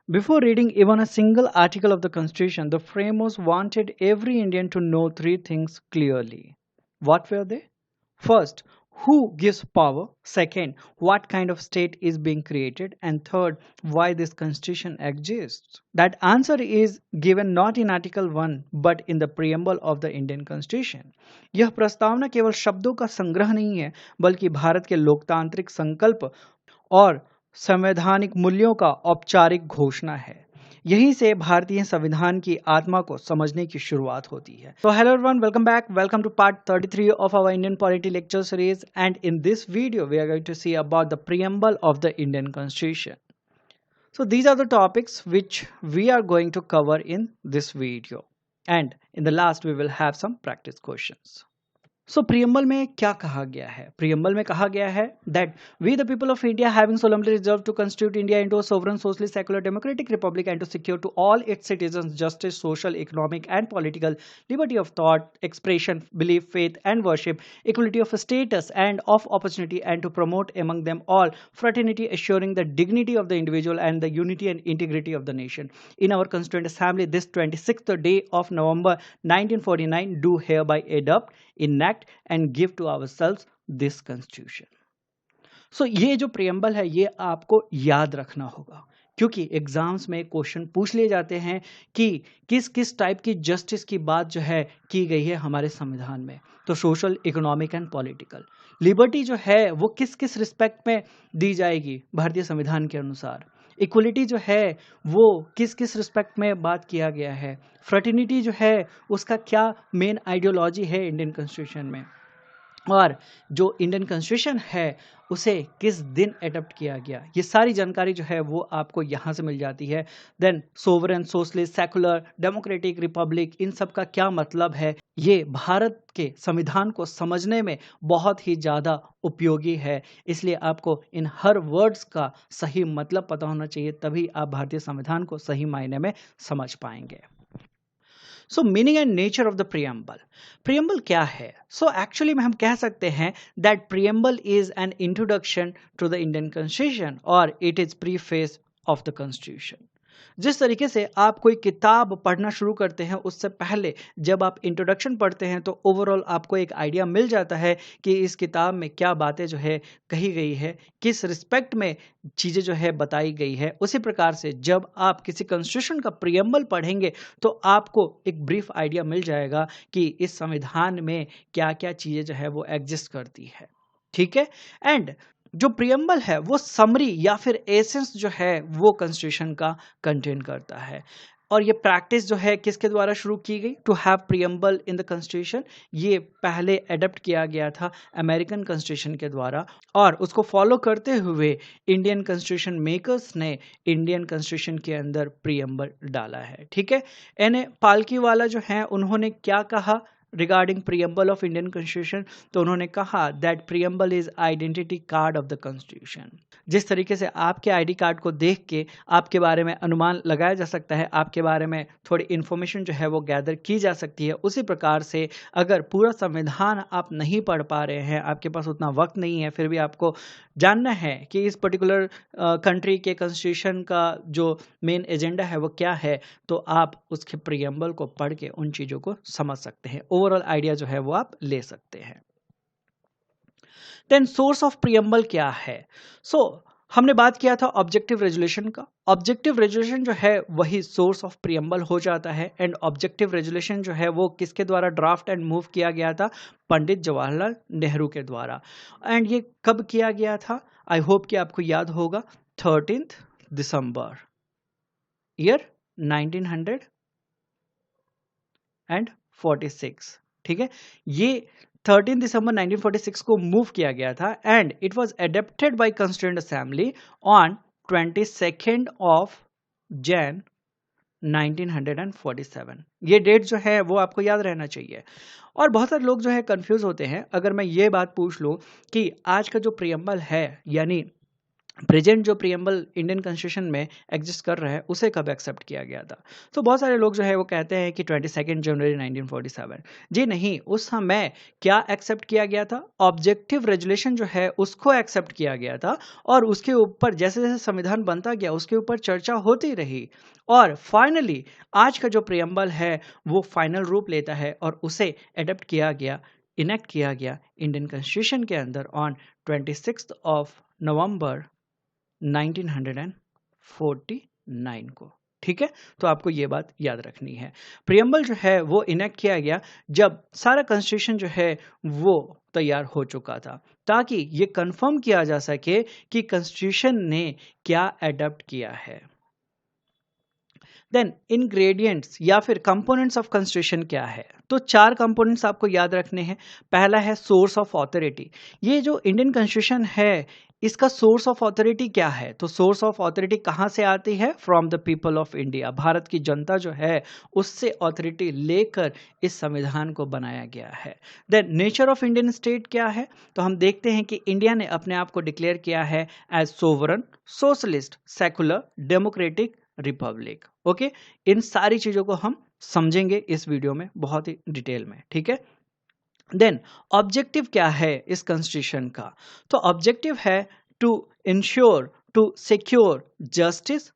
Before reading even a single article of the Constitution, the framers wanted every Indian to know three things clearly. What were they? First, who gives power? Second, what kind of state is being created? And third, why this constitution exists? That answer is given not in Article 1 but in the preamble of the Indian Constitution. यह प्रस्तावना केवल शब्दों का संग्रह नहीं है, बल्कि भारत के लोकतांत्रिक संकल्प और संवैधानिक मूल्यों का औपचारिक घोषणा है। यहीं से भारतीय संविधान की आत्मा को समझने की शुरुआत होती है। तो hello everyone, welcome back, welcome to part 33 of our Indian polity lecture series and in this video we are going to see about the preamble of the Indian constitution. So these are the topics which we are going to cover in this video, and in the last we will have some practice questions. So preamble में क्या कहा गया है? Preamble में कहा गया है that we the people of India having solemnly resolved to constitute India into a sovereign socialist secular democratic republic and to secure to all its citizens justice social economic and political liberty of thought expression belief faith and worship equality of status and of opportunity and to promote among them all fraternity assuring the dignity of the individual and the unity and integrity of the nation. In our constituent assembly this 26th day of November 1949 do hereby adopt, enact and give to ourselves this constitution. So ये जो preamble है ये आपको याद रखना होगा, क्योंकि exams में क्वेश्चन पूछ लिए जाते हैं कि किस किस टाइप की जस्टिस की बात जो है की गई है हमारे संविधान में. तो social economic and political liberty जो है वो किस किस रिस्पेक्ट में दी जाएगी भारतीय संविधान के अनुसार. इक्वलिटी जो है वो किस किस रिस्पेक्ट में बात किया गया है. फ्रेटर्निटी जो है उसका क्या मेन आइडियोलॉजी है इंडियन कॉन्स्टिट्यूशन में, और जो इंडियन कॉन्स्टिट्यूशन है उसे किस दिन एडॉप्ट किया गया. ये सारी जानकारी जो है वो आपको यहाँ से मिल जाती है. Then sovereign socialist secular democratic republic, इन सब का क्या मतलब है, ये भारत के संविधान को समझने में बहुत ही ज़्यादा उपयोगी है. इसलिए आपको इन हर वर्ड्स का सही मतलब पता होना चाहिए, तभी आप भारतीय संविधान को सही मायने में समझ पाएंगे. So meaning and nature of the preamble. Preamble क्या है? सो एक्चुअली में हम कह सकते हैं that preamble is an introduction to the Indian constitution और it is preface of the constitution. जिस तरीके से आप कोई किताब पढ़ना शुरू करते हैं उससे पहले जब आप इंट्रोडक्शन पढ़ते हैं तो ओवरऑल आपको एक आइडिया मिल जाता है कि इस किताब में क्या बातें जो है कही गई है, किस रिस्पेक्ट में चीज़ें जो है बताई गई है. उसी प्रकार से जब आप किसी कॉन्स्टिट्यूशन का प्रियम्बल पढ़ेंगे तो आपको एक ब्रीफ आइडिया मिल जाएगा कि इस संविधान में क्या क्या चीज़ें जो है वो एग्जिस्ट करती है. ठीक है. एंड जो प्रियम्बल है वो समरी या फिर एसेंस जो है वो कॉन्स्टिट्यूशन का कंटेन करता है. और ये प्रैक्टिस जो है किसके द्वारा शुरू की गई to have preamble in the constitution, ये पहले एडप्ट किया गया था अमेरिकन कॉन्स्टिट्यूशन के द्वारा, और उसको फॉलो करते हुए इंडियन कॉन्स्टिट्यूशन मेकर्स ने इंडियन कॉन्स्टिट्यूशन के अंदर प्रियम्बल डाला है. ठीक है. एन पालकी वाला जो है उन्होंने क्या कहा regarding preamble of Indian constitution, तो उन्होंने कहा that preamble is identity card of the constitution. जिस तरीके से आपके आईडी कार्ड को देख के आपके बारे में अनुमान लगाया जा सकता है, आपके बारे में थोड़ी इन्फॉर्मेशन जो है वो गैदर की जा सकती है, उसी प्रकार से अगर पूरा संविधान आप नहीं पढ़ पा रहे हैं, आपके पास उतना वक्त नहीं है, फिर भी आपको जानना है कि इस पर्टिकुलर कंट्री के कॉन्स्टिट्यूशन का जो मेन एजेंडा है वो क्या है, तो आप उसके प्रियम्बल को पढ़ के उन चीज़ों को समझ सकते हैं. ओवरऑल आइडिया जो है वो आप ले सकते हैं. देन सोर्स ऑफ प्रियम्बल क्या है? हमने बात किया था ऑब्जेक्टिव रेजोल्यूशन का. ऑब्जेक्टिव रेजोल्यूशन जो है वही सोर्स ऑफ प्रियम्बल हो जाता है. एंड ऑब्जेक्टिव रेजोल्यूशन जो है वो किसके द्वारा ड्राफ्ट एंड मूव किया गया था? पंडित जवाहरलाल नेहरू के द्वारा. एंड ये कब किया गया था? आई होप कि आपको याद होगा, 13 दिसंबर ईयर 1946. ठीक है. ये 13 दिसंबर 1946 को मूव किया गया था and it was adopted by constituent assembly on 22 of Jain 1947. ये डेट जो है वो आपको याद रहना चाहिए. और बहुत सारे लोग जो है कंफ्यूज होते हैं. अगर मैं ये बात पूछ लूं कि आज का जो प्रियम्बल है यानी प्रेजेंट जो प्रियम्बल इंडियन कॉन्स्टिट्यूशन में एग्जिस्ट कर रहा है उसे कब एक्सेप्ट किया गया था? तो बहुत सारे लोग जो है वो कहते हैं कि 22 जनवरी 1947। जी नहीं, उस समय क्या एक्सेप्ट किया गया था? ऑब्जेक्टिव रेजुलेशन जो है उसको एक्सेप्ट किया गया था, और उसके ऊपर जैसे जैसे संविधान बनता गया उसके ऊपर चर्चा होती रही, और फाइनली आज का जो प्रियम्बल है वो फाइनल रूप लेता है और उसे एडप्ट किया गया, इनेक्ट किया गया इंडियन कॉन्स्टिट्यूशन के अंदर ऑन 26 नवंबर 1949 को। ठीक है, तो आपको ये बात याद रखनी है। प्रियम्बल जो है वो इनेक्ट किया गया जब सारा कॉन्स्टिट्यूशन जो है वो तैयार हो चुका था, ताकि ये कंफर्म किया जा सके कि कॉन्स्टिट्यूशन ने क्या एडप्ट किया है। देन इंग्रेडिएंट्स या फिर कंपोनेंट्स ऑफ कॉन्स्टिट्यूशन क्या है? तो 4 कंपोनेंट्स आपको याद रखने हैं। पहला है सोर्स ऑफ ऑथोरिटी। ये जो इंडियन कॉन्स्टिट्यूशन है इसका सोर्स ऑफ ऑथोरिटी क्या है? तो सोर्स ऑफ ऑथोरिटी कहाँ से आती है? From the people of India. Bharat की जनता जो है उससे ऑथोरिटी लेकर इस संविधान को बनाया गया है। Then nature of Indian state क्या है? तो हम देखते हैं कि इंडिया ने अपने आप को डिक्लेयर किया है as sovereign, socialist, secular, democratic republic. Okay, इन सारी चीजों को हम समझेंगे इस वीडियो में बहुत ही डिटेल में। ठीक है, देन ऑब्जेक्टिव क्या है इस कॉन्स्टिट्यूशन का? तो ऑब्जेक्टिव है to ensure, to secure justice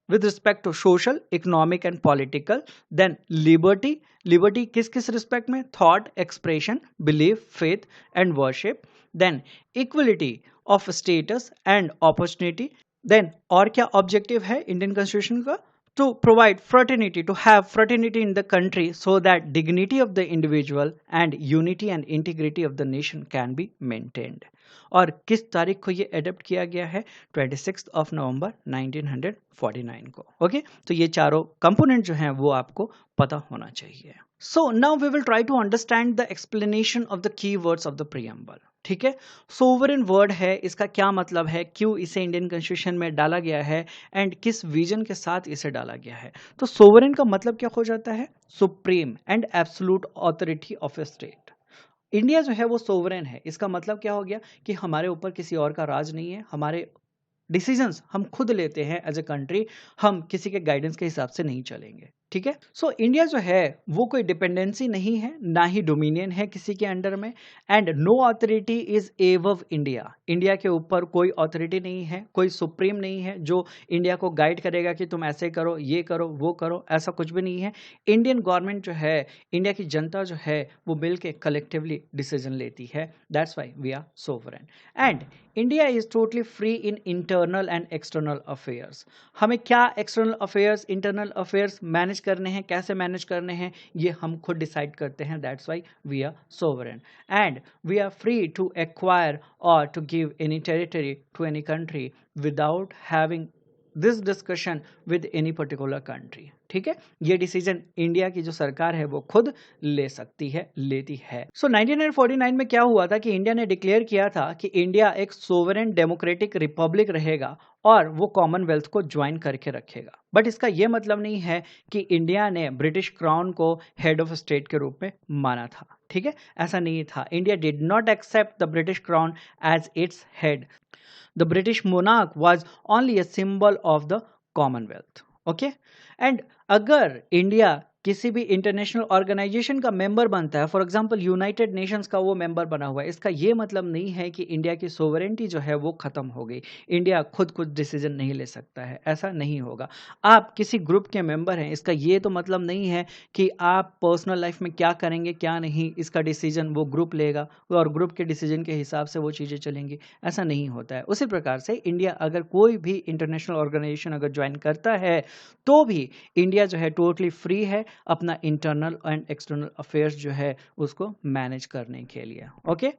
with respect to social, economic and political. Then liberty, liberty किस किस रिस्पेक्ट में? Thought, expression, belief, faith and worship. Then equality of status and opportunity. Then और क्या objective है Indian constitution का? To provide fraternity, to have fraternity in the country so that dignity of the individual and unity and integrity of the nation can be maintained. और किस तारीख को ये adapt किया गया है? 26 नवंबर 1949 को। ओके, तो ये चारों कंपोनेंट जो हैं वो आपको पता होना चाहिए। So now we will try to understand the explanation of the key words of the preamble. ठीक है, सोवरेन वर्ड है, इसका क्या मतलब है, क्यों इसे इंडियन कॉन्स्टिट्यूशन में डाला गया है, एंड किस विजन के साथ इसे डाला गया है। तो सोवरेन का मतलब क्या हो जाता है? Supreme and absolute authority of A state. India जो है वो सोवरेन है, इसका मतलब क्या हो गया कि हमारे ऊपर किसी और का राज नहीं है, हमारे डिसीजंस हम खुद लेते हैं एज ए कंट्री, हम किसी के गाइडेंस के हिसाब से नहीं चलेंगे। ठीक है, सो इंडिया जो है वो कोई डिपेंडेंसी नहीं है, ना ही डोमिनियन है किसी के अंडर में, and no authority is above India. India के ऊपर कोई ऑथोरिटी नहीं है, कोई सुप्रीम नहीं है जो इंडिया को गाइड करेगा कि तुम ऐसे करो, ये करो, वो करो, ऐसा कुछ भी नहीं है। इंडियन गवर्नमेंट जो है, इंडिया की जनता जो है वो मिल के कलेक्टिवली डिसीजन लेती है। That's why we are sovereign. And India is totally free in internal and external affairs. हमें क्या external affairs, internal affairs manage करने हैं, कैसे मैनेज करने हैं, ये हम खुद डिसाइड करते हैं। That's why we are sovereign. And we are free to acquire or to give any territory to any country without having this discussion with any particular country. ठीक है, ये डिसीजन इंडिया की जो सरकार है वो खुद ले सकती है, लेती है। सो 1949 में क्या हुआ था कि इंडिया ने डिक्लेयर किया था कि इंडिया एक सोवरेन डेमोक्रेटिक रिपब्लिक रहेगा और वो कॉमनवेल्थ को ज्वाइन करके रखेगा। बट इसका ये मतलब नहीं है कि इंडिया ने ब्रिटिश क्राउन को हेड ऑफ स्टेट के रूप में माना था। ठीक है, ऐसा नहीं था। India did not accept the British crown as its head. The British monarch was only a symbol of the Commonwealth. Okay, and अगर इंडिया किसी भी इंटरनेशनल ऑर्गेनाइजेशन का मेंबर बनता है, फॉर एग्जांपल यूनाइटेड नेशंस का वो मेंबर बना हुआ है, इसका ये मतलब नहीं है कि इंडिया की सोवरेंटी जो है वो खत्म हो गई, इंडिया खुद कुछ डिसीजन नहीं ले सकता है, ऐसा नहीं होगा। आप किसी ग्रुप के मेंबर हैं, इसका ये तो मतलब नहीं है कि आप पर्सनल लाइफ में क्या करेंगे क्या नहीं, इसका डिसीजन वो ग्रुप लेगा और ग्रुप के डिसीजन के हिसाब से वो चीज़ें चलेंगी, ऐसा नहीं होता है। उसी प्रकार से इंडिया अगर कोई भी इंटरनेशनल ऑर्गेनाइजेशन अगर ज्वाइन करता है तो भी इंडिया जो है टोटली फ्री है अपना इंटरनल एंड एक्सटर्नल अफेयर्स जो है उसको मैनेज करने के लिए। ओके,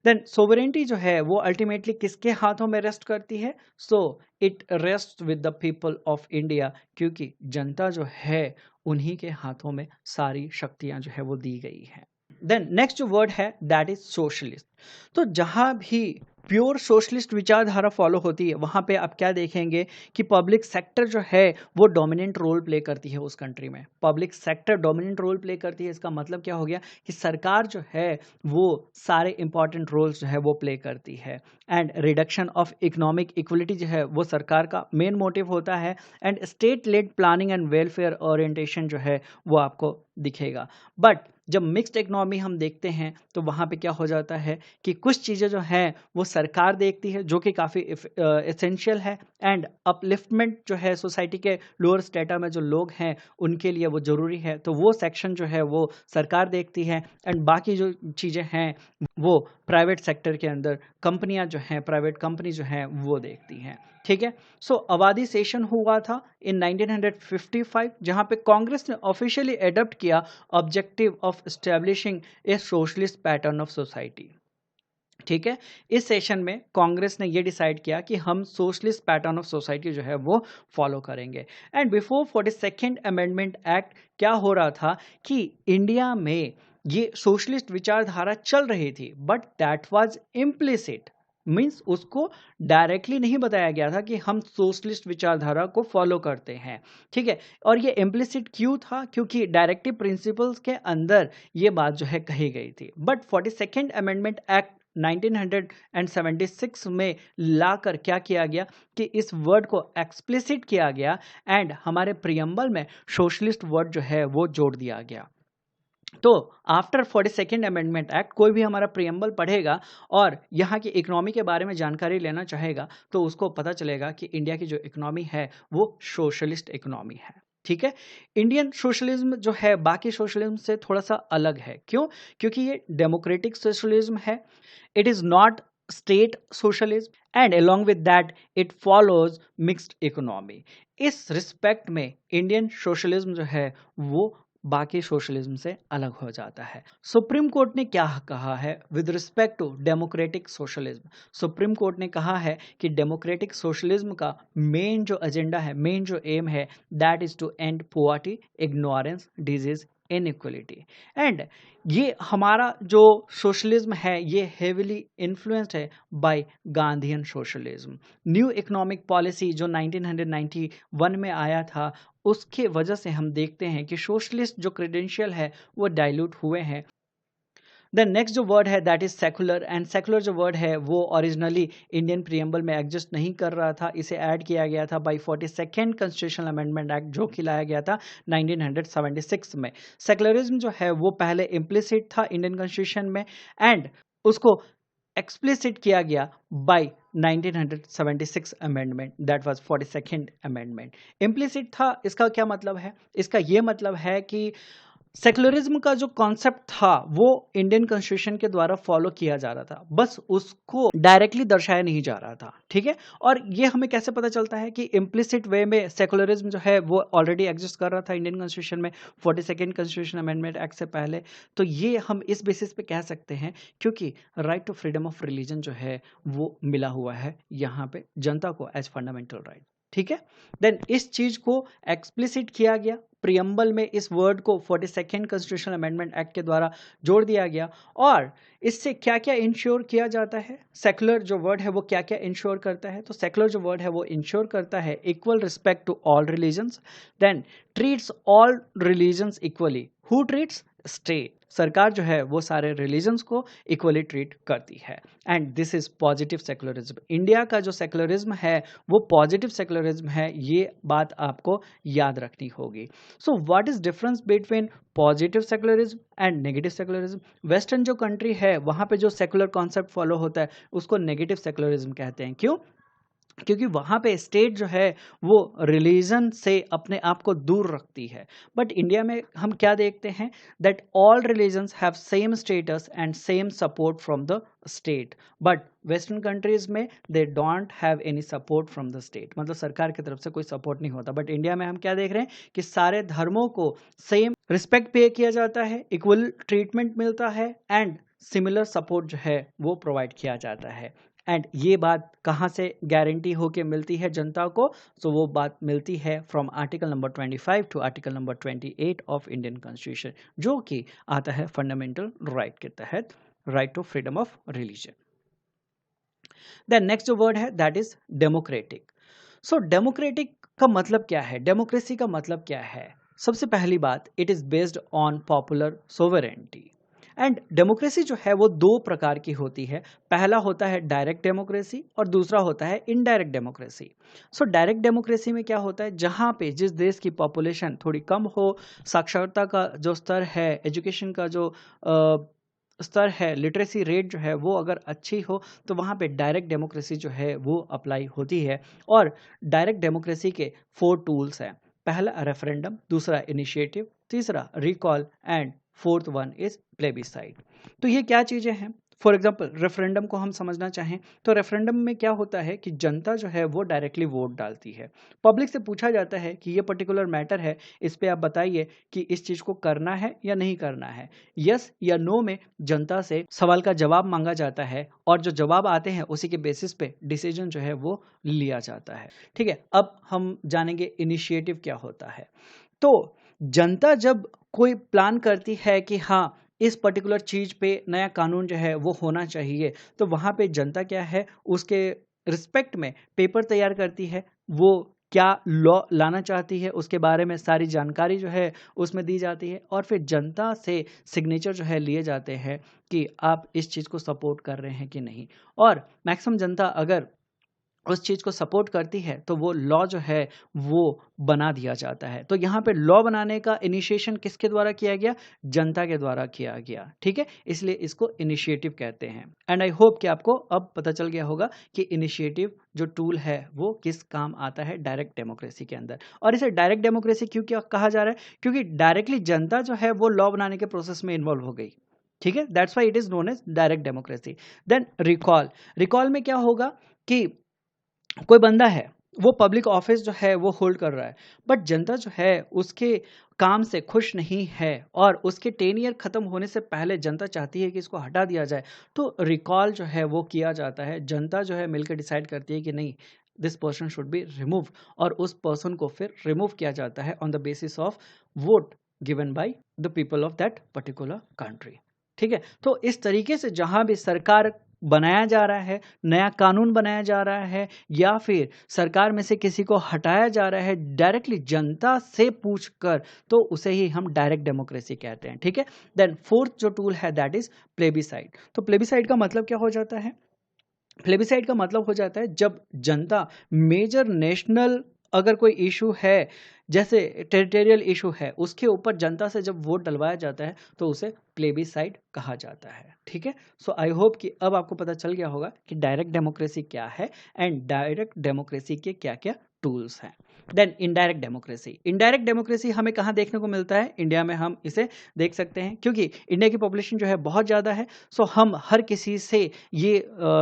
देन सोवरेंटी जो है वो अल्टीमेटली किसके हाथों में रेस्ट करती है? So it rest with the people of India, क्योंकि जनता जो है उन्हीं के हाथों में सारी शक्तियां जो है वो दी गई है। देन नेक्स्ट जो वर्ड है दैट इज सोशलिस्ट। तो जहां भी प्योर सोशलिस्ट विचारधारा फॉलो होती है, वहाँ पे आप क्या देखेंगे कि पब्लिक सेक्टर जो है वो डोमिनेंट रोल प्ले करती है उस कंट्री में। Public sector dominant role play करती है, इसका मतलब क्या हो गया कि सरकार जो है वो सारे इंपॉर्टेंट रोल्स जो है वो प्ले करती है। And reduction of economic equality जो है वो सरकार का मेन मोटिव होता है। And state lead planning and welfare orientation जो है वो आपको दिखेगा। बट जब मिक्स्ड इकोनॉमी हम देखते हैं तो वहाँ पे क्या हो जाता है कि कुछ चीज़ें जो हैं वो सरकार देखती है, जो कि काफ़ी एसेंशियल है, एंड अपलिफ्टमेंट जो है सोसाइटी के लोअर स्टेटा में जो लोग हैं उनके लिए वो ज़रूरी है, तो वो सेक्शन जो है वो सरकार देखती है। एंड बाकी जो चीज़ें हैं वो प्राइवेट सेक्टर के अंदर कंपनियां जो हैं, प्राइवेट कंपनी जो हैं वो देखती हैं। ठीक है। सो आबादी सेशन हुआ था इन 1955, जहां पे कांग्रेस ने ऑफिशियली एडॉप्ट किया objective of establishing A socialist pattern of society. ठीक है। इस सेशन में कांग्रेस ने ये डिसाइड किया कि हम सोशलिस्ट पैटर्न ऑफ सोसाइटी जो है वो फॉलो करेंगे। And before 42nd amendment act क्या हो रहा था कि इंडिया में ये सोशलिस्ट विचारधारा चल रही थी, but that was implicit, means उसको डायरेक्टली नहीं बताया गया था कि हम सोशलिस्ट विचारधारा को फॉलो करते हैं। ठीक है। और ये इम्प्लिसिट क्यों था? क्योंकि डायरेक्टिव प्रिंसिपल्स के अंदर ये बात जो है कही गई थी। बट 42nd अमेंडमेंट एक्ट 1976 में लाकर क्या किया गया कि इस वर्ड को एक्सप्लिसिट किया गया एंड हमारे प्रियम्बल में सोशलिस्ट वर्ड जो है वो जोड़ दिया गया। तो आफ्टर 42nd अमेंडमेंट एक्ट कोई भी हमारा प्रियम्बल पढ़ेगा और यहाँ की इकोनॉमी के बारे में जानकारी लेना चाहेगा तो उसको पता चलेगा कि इंडिया की जो इकोनॉमी है वो सोशलिस्ट इकोनॉमी है। ठीक है। इंडियन सोशलिज्म जो है बाकी सोशलिज्म से थोड़ा सा अलग है। क्यों? क्योंकि ये डेमोक्रेटिक सोशलिज्म है, it is not state socialism, and along with that it follows mixed economy। इस रिस्पेक्ट में इंडियन सोशलिज्म जो है वो बाकी सोशलिज्म से अलग हो जाता है। सुप्रीम कोर्ट ने क्या कहा है with respect to democratic socialism? Supreme court ने कहा है कि डेमोक्रेटिक सोशलिज्म का मेन जो एजेंडा है, मेन जो एम है, that is to end poverty, ignorance, disease, inequality. And ये हमारा जो सोशलिज्म है ये हेविली इन्फ्लुएंस्ड है by Gandhian socialism. New economic policy जो 1991 में आया था उसके वजह से हम देखते हैं कि सोशलिस्ट जो क्रेडेंशियल है वो डाइल्यूट हुए हैं। देन नेक्स्ट जो वर्ड है that is secular, and secular जो वर्ड है वो ओरिजिनली इंडियन प्रियम्बल में एग्जिस्ट नहीं कर रहा था, इसे ऐड किया गया था bye 42nd constitutional amendment act जो कि लाया गया था 1976 में। सेकुलरिज्म जो है वो पहले इम्प्लिसिट था इंडियन कॉन्स्टिट्यूशन में एंड उसको एक्सप्लिसिट किया गया by 1976 amendment, that was 42nd amendment. Implicit था, इसका क्या मतलब है? इसका ये मतलब है कि सेकुलरिज्म का जो कॉन्सेप्ट था वो इंडियन कॉन्स्टिट्यूशन के द्वारा फॉलो किया जा रहा था, बस उसको डायरेक्टली दर्शाया नहीं जा रहा था। ठीक है। और ये हमें कैसे पता चलता है कि इम्प्लिसिट वे में सेकुलरिज्म जो है वो ऑलरेडी एग्जिस्ट कर रहा था इंडियन कॉन्स्टिट्यूशन में 42nd कॉन्स्टिट्यूशन अमेंडमेंट एक्ट से पहले? तो ये हम इस बेसिस पे कह सकते हैं क्योंकि right to freedom of religion जो है वो मिला हुआ है यहाँ पे जनता को एज फंडामेंटल राइट। ठीक है। देन इस चीज को एक्सप्लिसिट किया गया प्रियम्बल में, इस वर्ड को 42nd कॉन्स्टिट्यूशनल अमेंडमेंट एक्ट के द्वारा जोड़ दिया गया। और इससे क्या क्या इंश्योर किया जाता है? सेकुलर जो वर्ड है वो क्या क्या इंश्योर करता है? तो सेकुलर जो वर्ड है वो इंश्योर करता है equal respect to all religions, then treats all religions equally. Who treats? State. सरकार जो है वो सारे रिलीजन्स को इक्वली ट्रीट करती है and this is positive secularism. India का जो सेकुलरिज्म है वो पॉजिटिव सेकुलरिज्म है, ये बात आपको याद रखनी होगी। So what is difference between positive secularism and negative secularism? Western जो कंट्री है वहां पे जो सेकुलर कॉन्सेप्ट फॉलो होता है उसको नेगेटिव सेकुलरिज्म कहते हैं। क्यों? क्योंकि वहां पे स्टेट जो है वो रिलीजन से अपने आप को दूर रखती है। बट इंडिया में हम क्या देखते हैं that all religions have same status and same support from the state, but western countries में they don't have any support from the state, मतलब सरकार की तरफ से कोई सपोर्ट नहीं होता। बट इंडिया में हम क्या देख रहे हैं कि सारे धर्मों को सेम रिस्पेक्ट पे किया जाता है, इक्वल ट्रीटमेंट मिलता है एंड सिमिलर सपोर्ट जो है वो प्रोवाइड किया जाता है। एंड ये बात कहाँ से गारंटी होके मिलती है जनता को? सो वो बात मिलती है from article number 25 to article number 28 of Indian constitution, जो कि आता है फंडामेंटल राइट के तहत, right to freedom of religion. Then next जो वर्ड है that is democratic. So democratic का मतलब क्या है, डेमोक्रेसी का मतलब क्या है? सबसे पहली बात, it is based on popular sovereignty. And democracy जो है वो दो प्रकार की होती है। पहला होता है डायरेक्ट डेमोक्रेसी और दूसरा होता है indirect democracy. So direct democracy में क्या होता है, जहाँ पे जिस देश की पॉपुलेशन थोड़ी कम हो, साक्षरता का जो स्तर है, एजुकेशन का जो स्तर है, लिटरेसी रेट जो है वो अगर अच्छी हो, तो वहाँ पे डायरेक्ट डेमोक्रेसी जो है वो अप्लाई होती है। और डायरेक्ट डेमोक्रेसी के 4 टूल्स हैं। पहला रेफरेंडम, दूसरा इनिशिएटिव, तीसरा recall and fourth one is plebiscite. तो ये क्या चीज़ें हैं? फॉर एग्जाम्पल रेफरेंडम को हम समझना चाहें तो रेफरेंडम में क्या होता है कि जनता जो है वो डायरेक्टली वोट डालती है। पब्लिक से पूछा जाता है कि ये पर्टिकुलर मैटर है, इस पे आप बताइए कि इस चीज़ को करना है या नहीं करना है। यस या नो में जनता से सवाल का जवाब मांगा जाता है और जो जवाब आते हैं उसी के बेसिस पे डिसीजन जो है वो लिया जाता है। ठीक है, अब हम जानेंगे इनिशिएटिव क्या होता है। तो जनता जब कोई प्लान करती है कि हाँ इस पर्टिकुलर चीज पे नया कानून जो है वो होना चाहिए, तो वहां पे जनता क्या है उसके रिस्पेक्ट में पेपर तैयार करती है, वो क्या लॉ लाना चाहती है उसके बारे में सारी जानकारी जो है उसमें दी जाती है और फिर जनता से सिग्नेचर जो है लिए जाते हैं कि आप इस चीज़ को सपोर्ट कर रहे हैं कि नहीं। और मैक्सिमम जनता अगर उस चीज़ को सपोर्ट करती है तो वो लॉ जो है वो बना दिया जाता है। तो यहाँ पे लॉ बनाने का इनिशिएशन किसके द्वारा किया गया? जनता के द्वारा किया गया। ठीक है, इसलिए इसको इनिशिएटिव कहते हैं। एंड आई होप कि आपको अब पता चल गया होगा कि इनिशिएटिव जो टूल है वो किस काम आता है डायरेक्ट डेमोक्रेसी के अंदर। और इसे डायरेक्ट डेमोक्रेसी क्यों क्या कहा जा रहा है? क्योंकि डायरेक्टली जनता जो है वो लॉ बनाने के प्रोसेस में इन्वॉल्व हो गई। ठीक है, that's why it is known as direct democracy. Then recall, recall में क्या होगा कि कोई बंदा है वो पब्लिक ऑफिस जो है वो होल्ड कर रहा है, बट जनता जो है उसके काम से खुश नहीं है और उसके 10 ईयर खत्म होने से पहले जनता चाहती है कि इसको हटा दिया जाए, तो रिकॉल जो है वो किया जाता है। जनता जो है मिलकर डिसाइड करती है कि नहीं, this person should be remove, और उस पर्सन को फिर रिमूव किया जाता है on the basis of vote given by the people of that particular country. ठीक है, तो इस तरीके से जहां भी सरकार बनाया जा रहा है, नया कानून बनाया जा रहा है या फिर सरकार में से किसी को हटाया जा रहा है डायरेक्टली जनता से पूछकर, तो उसे ही हम डायरेक्ट डेमोक्रेसी कहते हैं। ठीक है, देन फोर्थ जो टूल है दैट इज प्लेबिसाइड। तो प्लेबिसाइड का मतलब क्या हो जाता है? प्लेबिसाइड का मतलब हो जाता है जब जनता मेजर नेशनल अगर कोई इशू है, जैसे टेरिटोरियल इशू है, उसके ऊपर जनता से जब वोट डलवाया जाता है तो उसे प्लेबिसाइड कहा जाता है। ठीक है, सो आई होप कि अब आपको पता चल गया होगा कि डायरेक्ट डेमोक्रेसी क्या है एंड डायरेक्ट डेमोक्रेसी के क्या क्या टूल्स हैं। Then indirect democracy, indirect democracy हमें कहाँ देखने को मिलता है? इंडिया में हम इसे देख सकते हैं, क्योंकि इंडिया की पॉपुलेशन जो है बहुत ज़्यादा है। सो हम हर किसी से ये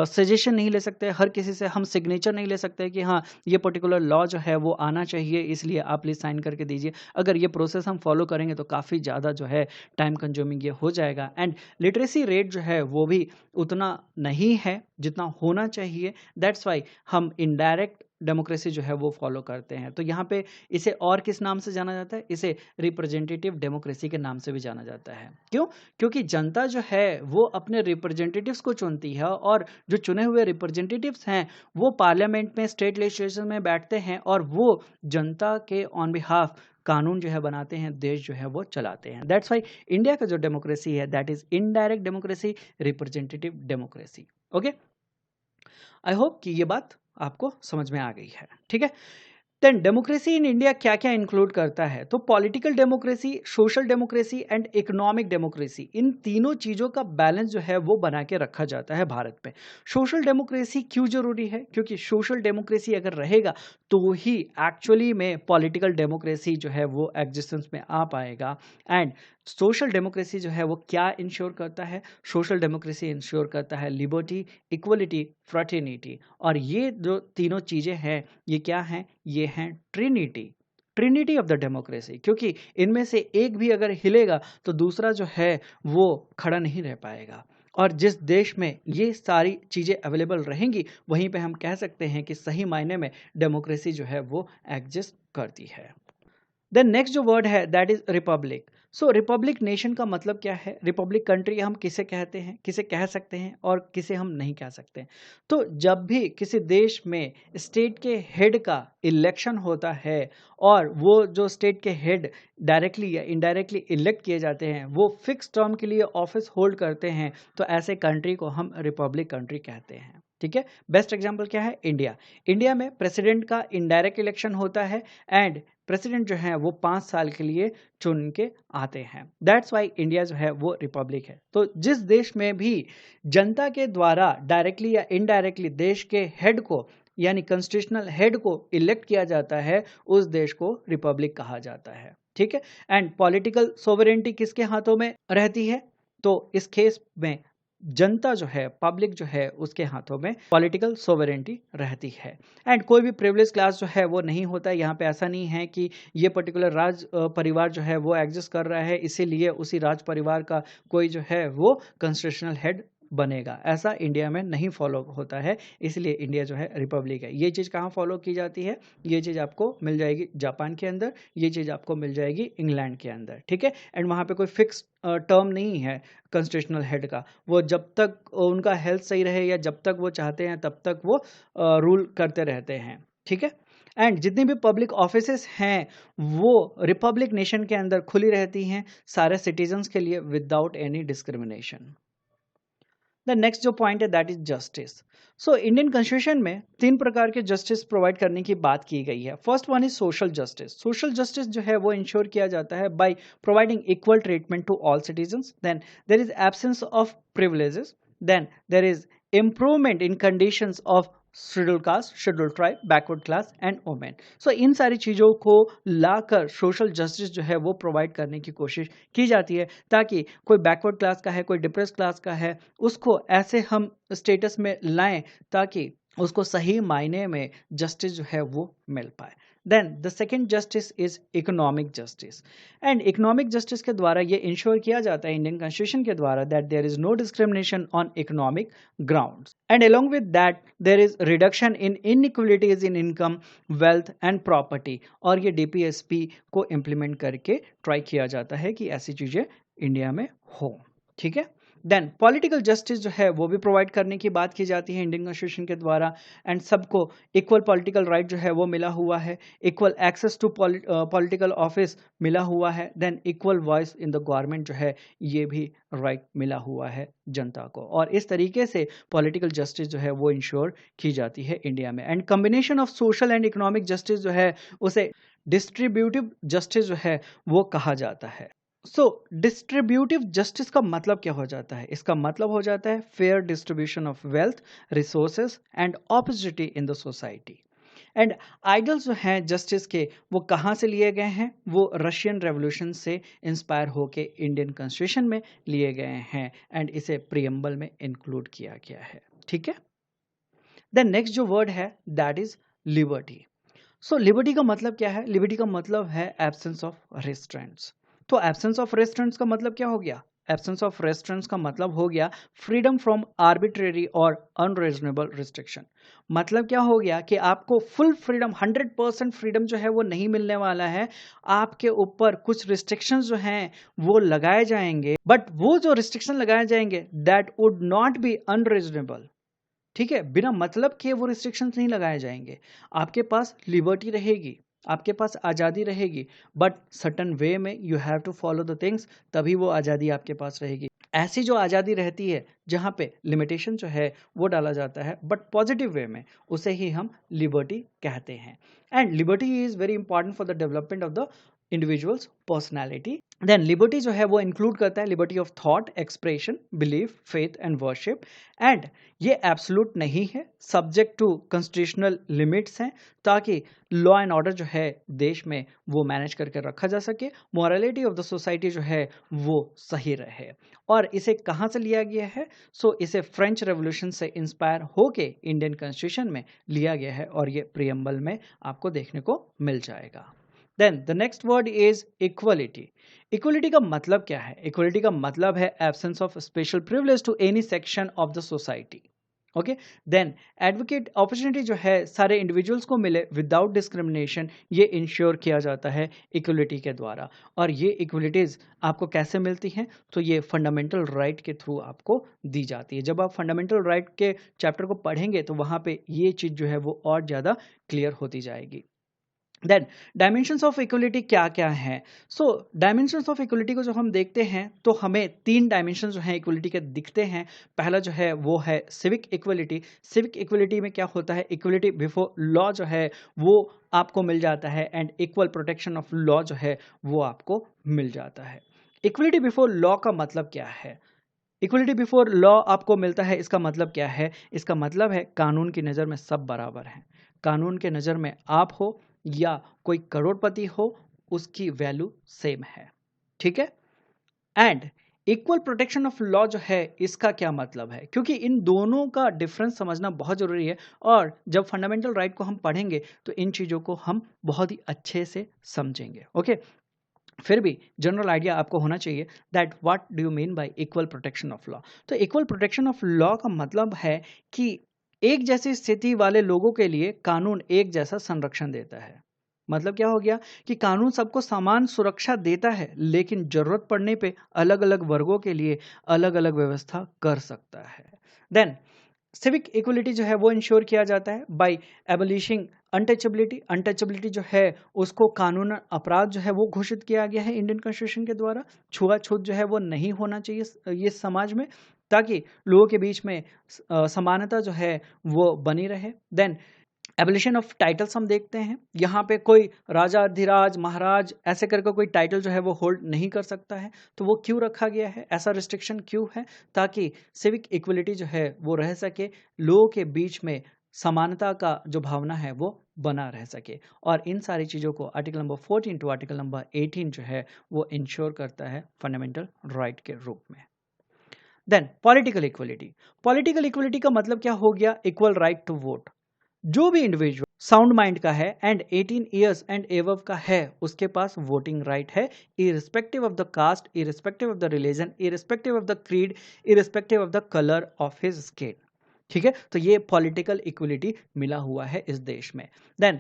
सजेशन नहीं ले सकते, हर किसी से हम सिग्नेचर नहीं ले सकते कि हाँ ये पर्टिकुलर लॉ जो है वो आना चाहिए, इसलिए आप प्लीज़ साइन करके दीजिए। अगर ये प्रोसेस हम फॉलो करेंगे तो काफ़ी ज़्यादा जो है टाइम कंज्यूमिंग ये हो जाएगा एंड लिटरेसी रेट जो है वो भी उतना नहीं है जितना होना चाहिए। दैट्स वाई हम इनडायरेक्ट डेमोक्रेसी जो है वो फॉलो करते हैं। तो यहाँ पे इसे और किस नाम से जाना जाता है? इसे रिप्रेजेंटेटिव डेमोक्रेसी के नाम से भी जाना जाता है। क्यों? क्योंकि जनता जो है वो अपने रिप्रेजेंटेटिव्स को चुनती है और जो चुने हुए रिप्रेजेंटेटिव्स हैं वो पार्लियामेंट में, स्टेट लेजिस्लेचर में बैठते हैं और वो जनता के ऑन बिहाफ कानून जो है बनाते हैं, देश जो है वो चलाते हैं। दैट्स वाई इंडिया का जो डेमोक्रेसी है that is indirect democracy, representative democracy. Okay, I hope कि ये बात आपको समझ में आ गई है। ठीक है, देन डेमोक्रेसी इन इंडिया क्या क्या इंक्लूड करता है? तो political democracy, social democracy and economic democracy, इन तीनों चीज़ों का बैलेंस जो है वो बना के रखा जाता है भारत में। सोशल डेमोक्रेसी क्यों जरूरी है? क्योंकि सोशल डेमोक्रेसी अगर रहेगा तो ही एक्चुअली में पॉलिटिकल डेमोक्रेसी जो है वो एग्जिस्टेंस में आ पाएगा। एंड सोशल डेमोक्रेसी जो है वो क्या इंश्योर करता है? सोशल डेमोक्रेसी इंश्योर करता है लिबर्टी, इक्वलिटी, फ्रेटर्निटी। और ये जो तीनों चीज़ें हैं ये क्या हैं? ये हैं Trinity, Trinity of the democracy. क्योंकि इनमें से एक भी अगर हिलेगा तो दूसरा जो है वो खड़ा नहीं रह पाएगा। और जिस देश में ये सारी चीज़ें अवेलेबल रहेंगी वहीं पे हम कह सकते हैं कि सही मायने में डेमोक्रेसी जो है वो एग्जिस्ट करती है। देन नेक्स्ट जो वर्ड है that is Republic. So Republic nation का मतलब क्या है? रिपब्लिक कंट्री हम किसे कहते हैं, किसे कह सकते हैं और किसे हम नहीं कह सकते? तो जब भी किसी देश में स्टेट के हेड का इलेक्शन होता है और वो जो स्टेट के हेड डायरेक्टली या इनडायरेक्टली इलेक्ट किए जाते हैं, वो फिक्स टर्म के लिए ऑफिस होल्ड करते हैं, तो ऐसे कंट्री को हम रिपब्लिक कंट्री कहते हैं। ठीक है, बेस्ट एग्जांपल क्या है? इंडिया। इंडिया में प्रेसिडेंट का इनडायरेक्ट इलेक्शन होता है एंड प्रेसिडेंट जो है वो 5 साल के लिए चुन के आते हैं। दैट्स वाई इंडिया जो है वो रिपब्लिक है। तो जिस देश में भी जनता के द्वारा डायरेक्टली या इनडायरेक्टली देश के हेड को यानी कॉन्स्टिट्यूशनल हेड को इलेक्ट किया जाता है, उस देश को रिपब्लिक कहा जाता है। ठीक है, एंड पॉलिटिकल सोवरेनिटी किसके हाथों में रहती है? तो इस केस में जनता जो है, पब्लिक जो है, उसके हाथों में पॉलिटिकल सोवरेनिटी रहती है। एंड कोई भी प्रिविलेज क्लास जो है वो नहीं होता। यहाँ पे ऐसा नहीं है कि ये पर्टिकुलर राज परिवार जो है वो एग्जिस्ट कर रहा है, इसीलिए उसी राज परिवार का कोई जो है वो कॉन्स्टिट्यूशनल हेड बनेगा। ऐसा इंडिया में नहीं फॉलो होता है, इसलिए इंडिया जो है रिपब्लिक है। ये चीज़ कहाँ फॉलो की जाती है? ये चीज़ आपको मिल जाएगी जापान के अंदर, ये चीज़ आपको मिल जाएगी इंग्लैंड के अंदर। ठीक है, एंड वहाँ पे कोई फिक्स टर्म नहीं है कॉन्स्टिट्यूशनल हेड का। वो जब तक उनका हेल्थ सही रहे या जब तक वो चाहते हैं तब तक वो रूल करते रहते हैं। ठीक है, एंड जितनी भी पब्लिक ऑफिसेस हैं वो रिपब्लिक नेशन के अंदर खुली रहती हैं सारे सिटीजन्स के लिए without any discrimination. The next जो पॉइंट है that is justice. So Indian constitution में 3 प्रकार के जस्टिस प्रोवाइड करने की बात की गई है। First one is social justice. Social justice जो है वो इंश्योर किया जाता है by providing equal treatment to all citizens. Then there is absence of privileges. Then there is improvement in conditions of schedule caste, schedule tribe, backward class and women. So इन सारी चीज़ों को लाकर सोशल जस्टिस जो है वो provide करने की कोशिश की जाती है, ताकि कोई बैकवर्ड क्लास का है, कोई डिप्रेस क्लास का है, उसको ऐसे हम स्टेटस में लाएं ताकि उसको सही मायने में जस्टिस जो है वो मिल पाए। Then the second justice is economic justice. And economic justice के द्वारा ये इंश्योर किया जाता है इंडियन कॉन्स्टिट्यूशन के द्वारा that there is no discrimination on economic grounds and along with that there is reduction in inequalities in income, wealth and property। और ये DPSP को इम्प्लीमेंट करके ट्राई किया जाता है कि ऐसी चीजें इंडिया में हो। ठीक है, देन पॉलिटिकल जस्टिस जो है वो भी प्रोवाइड करने की बात की जाती है इंडियन कॉन्स्टिट्यूशन के द्वारा। एंड सबको इक्वल पॉलिटिकल राइट जो है वो मिला हुआ है, equal access to political office मिला हुआ है, then equal voice in the government जो है ये भी राइट मिला हुआ है जनता को। और इस तरीके से पॉलिटिकल जस्टिस जो है वो इंश्योर की जाती है इंडिया में। And combination of social and economic justice जो है उसे डिस्ट्रीब्यूटिव जस्टिस जो है वो कहा जाता है। सो डिस्ट्रीब्यूटिव जस्टिस का मतलब क्या हो जाता है? इसका मतलब हो जाता है fair distribution of wealth, resources and opportunity in the society. And idols जो हैं जस्टिस के वो कहाँ से लिए गए हैं? वो रशियन रेवोल्यूशन से इंस्पायर होके इंडियन कॉन्स्टिट्यूशन में लिए गए हैं एंड इसे प्रीएम्बल में इंक्लूड किया गया है। ठीक है, देन नेक्स्ट जो वर्ड है that is liberty. So liberty का मतलब क्या है? लिबर्टी का मतलब है एब्सेंस ऑफ रेस्ट्रेंट्स। तो एब्सेंस ऑफ रेस्ट्रेंट्स का मतलब क्या हो गया? एब्सेंस ऑफ रेस्ट्रेंट्स का मतलब हो गया फ्रीडम फ्रॉम आर्बिट्रेरी और अनरीजनेबल रिस्ट्रिक्शन। मतलब क्या हो गया कि आपको फुल फ्रीडम, 100% फ्रीडम जो है वो नहीं मिलने वाला है। आपके ऊपर कुछ रिस्ट्रिक्शंस जो हैं वो लगाए जाएंगे, बट वो जो रिस्ट्रिक्शन लगाए जाएंगे that would not be unreasonable. ठीक है, बिना मतलब के वो रिस्ट्रिक्शंस नहीं लगाए जाएंगे। आपके पास लिबर्टी रहेगी, आपके पास आज़ादी रहेगी, बट सर्टन वे में you have to follow the things, तभी वो आज़ादी आपके पास रहेगी। ऐसी जो आज़ादी रहती है जहाँ पे लिमिटेशन जो है वो डाला जाता है बट पॉजिटिव वे में, उसे ही हम लिबर्टी कहते हैं। And liberty is very important for the development of the individual's personality. Then liberty जो है वो इंक्लूड करता है liberty of thought, expression, belief, faith and worship. And ये एब्सोल्यूट नहीं है, सब्जेक्ट टू कॉन्स्टिट्यूशनल लिमिट्स हैं, ताकि लॉ एंड ऑर्डर जो है देश में वो मैनेज करके रखा जा सके, मोरालिटी ऑफ द सोसाइटी जो है वो सही रहे। और इसे कहाँ से लिया गया है? सो इसे फ्रेंच रेवोल्यूशन से इंस्पायर होके इंडियन कॉन्स्टिट्यूशन में लिया गया है और ये प्रीएम्बल में आपको देखने को मिल जाएगा। Then the next word is equality. Equality का मतलब क्या है? इक्वलिटी का मतलब है absence of special privilege to any section of the society. Okay, then advocate opportunity जो है सारे इंडिविजुअल्स को मिले विदाउट डिस्क्रिमिनेशन, ये इंश्योर किया जाता है इक्वलिटी के द्वारा। और ये इक्वलिटीज़ आपको कैसे मिलती हैं? तो ये फंडामेंटल राइट के थ्रू आपको दी जाती है। जब आप फंडामेंटल राइट के चैप्टर को पढ़ेंगे तो वहाँ पे ये चीज़ जो है वो और ज़्यादा क्लियर होती जाएगी। देन डायमेंशंस ऑफ इक्वलिटी क्या क्या हैं? सो डायमेंशंस ऑफ इक्वलिटी को जब हम देखते हैं तो हमें 3 डायमेंशन जो हैं इक्वलिटी के दिखते हैं। पहला जो है वो है सिविक इक्वलिटी। सिविक इक्वलिटी में क्या होता है? इक्वलिटी बिफोर लॉ जो है वो आपको मिल जाता है and equal protection of law जो है वो आपको मिल जाता है। इक्वलिटी बिफोर लॉ का मतलब क्या है? इक्वलिटी बिफोर लॉ आपको मिलता है, इसका मतलब क्या है? इसका मतलब है कानून की नज़र में सब बराबर हैं। कानून के नज़र में आप हो या कोई करोड़पति हो, उसकी वैल्यू सेम है। ठीक है? And equal protection of law जो है इसका क्या मतलब है? क्योंकि इन दोनों का डिफरेंस समझना बहुत ज़रूरी है और जब फंडामेंटल राइट को हम पढ़ेंगे तो इन चीज़ों को हम बहुत ही अच्छे से समझेंगे। ओके, फिर भी जनरल आइडिया आपको होना चाहिए that what do you mean y equal protection of law. तो इक्वल प्रोटेक्शन ऑफ लॉ का मतलब है कि एक जैसी स्थिति वाले लोगों के लिए कानून एक जैसा संरक्षण देता है। मतलब क्या हो गया कि कानून सबको समान सुरक्षा देता है, लेकिन जरूरत पड़ने पे अलग अलग वर्गों के लिए अलग अलग व्यवस्था कर सकता है। देन सिविक इक्वलिटी जो है वो इंश्योर किया जाता है बाय एबोलिशिंग अनटचेबिलिटी। अनटचेबिलिटी जो है उसको कानून अपराध जो है वो घोषित किया गया है इंडियन कॉन्स्टिट्यूशन के द्वारा। छुआछूत जो है वो नहीं होना चाहिए ये समाज में, ताकि लोगों के बीच में समानता जो है वो बनी रहे। देन एबोलिशन ऑफ टाइटल्स हम देखते हैं, यहाँ पे कोई राजा अधिराज महाराज ऐसे करके कोई टाइटल जो है वो होल्ड नहीं कर सकता है। तो वो क्यों रखा गया है? ऐसा रिस्ट्रिक्शन क्यों है? ताकि सिविक इक्वलिटी जो है वो रह सके, लोगों के बीच में समानता का जो भावना है वो बना रह सके। और इन सारी चीज़ों को article number 14 to article number 18 जो है वो इंश्योर करता है फंडामेंटल राइट के रूप में। Then political equality. Political equality का मतलब क्या हो गया? Equal right to vote. जो भी इंडिविजुअल साउंड माइंड का है एंड 18 इयर्स एंड एबव का है, उसके पास वोटिंग राइट है, irrespective of the caste, irrespective of the religion, irrespective of the creed, irrespective of the colour of his skin. ठीक है, तो ये पॉलिटिकल इक्वलिटी मिला हुआ है इस देश में। देन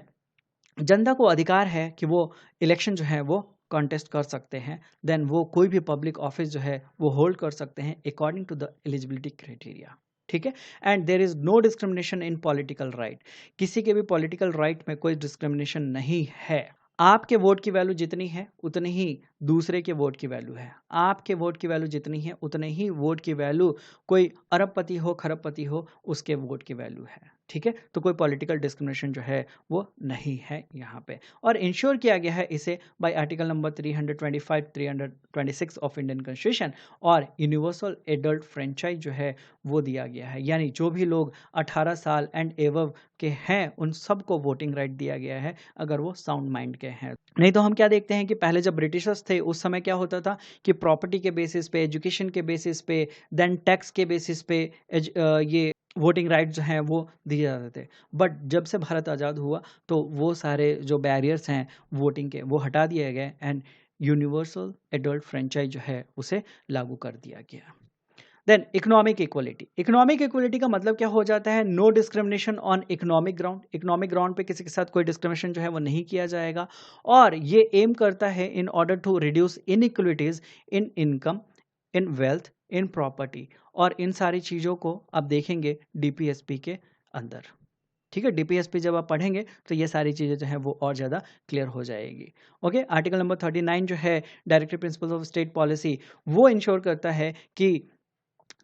जनता को अधिकार है कि वो इलेक्शन जो है वो कॉन्टेस्ट कर सकते हैं। देन वो कोई भी पब्लिक ऑफिस जो है वो होल्ड कर सकते हैं according to the eligibility criteria. ठीक है, and there is no discrimination in political right. किसी के भी पॉलिटिकल राइट में कोई डिस्क्रिमिनेशन नहीं है। आपके वोट की वैल्यू जितनी है उतनी ही दूसरे के वोट की वैल्यू है। आपके वोट की वैल्यू जितनी है उतने ही वोट की वैल्यू कोई अरबपति हो खरबपति हो उसके वोट की वैल्यू है। ठीक है, तो कोई पॉलिटिकल डिस्क्रिमिनेशन जो है वो नहीं है यहाँ पे। और इंश्योर किया गया है इसे bye article number 325 326 of Indian constitution. और यूनिवर्सल एडल्ट फ्रेंचाइज जो है वो दिया गया है, यानी जो भी लोग 18 साल एंड एवव के हैं उन सबको वोटिंग राइट दिया गया है, अगर वो साउंड माइंड के हैं। नहीं तो हम क्या देखते हैं कि पहले जब ब्रिटिशर्स थे उस समय क्या होता था कि प्रॉपर्टी के बेसिस पे, एजुकेशन के बेसिस पे, देन टैक्स के बेसिस पे ये वोटिंग राइट्स जो हैं वो दिए जाते थे। बट जब से भारत आज़ाद हुआ तो वो सारे जो बैरियर्स हैं वोटिंग के वो हटा दिए गए एंड यूनिवर्सल एडल्ट फ्रेंचाइज जो है उसे लागू कर दिया गया। Then economic equality. Economic equality का मतलब क्या हो जाता है? No discrimination on economic ground. Economic ground पे किसी के साथ कोई डिस्क्रिमिनेशन जो है वो नहीं किया जाएगा। और ये एम करता है in order to reduce inequalities in income, in wealth, in property. और इन सारी चीज़ों को आप देखेंगे डीपीएसपी के अंदर। ठीक है, डीपीएसपी जब आप पढ़ेंगे तो ये सारी चीज़ें जो है वो और ज़्यादा क्लियर हो जाएगी। ओके, आर्टिकल नंबर 39 जो है directive principles of state policy, वो इंश्योर करता है कि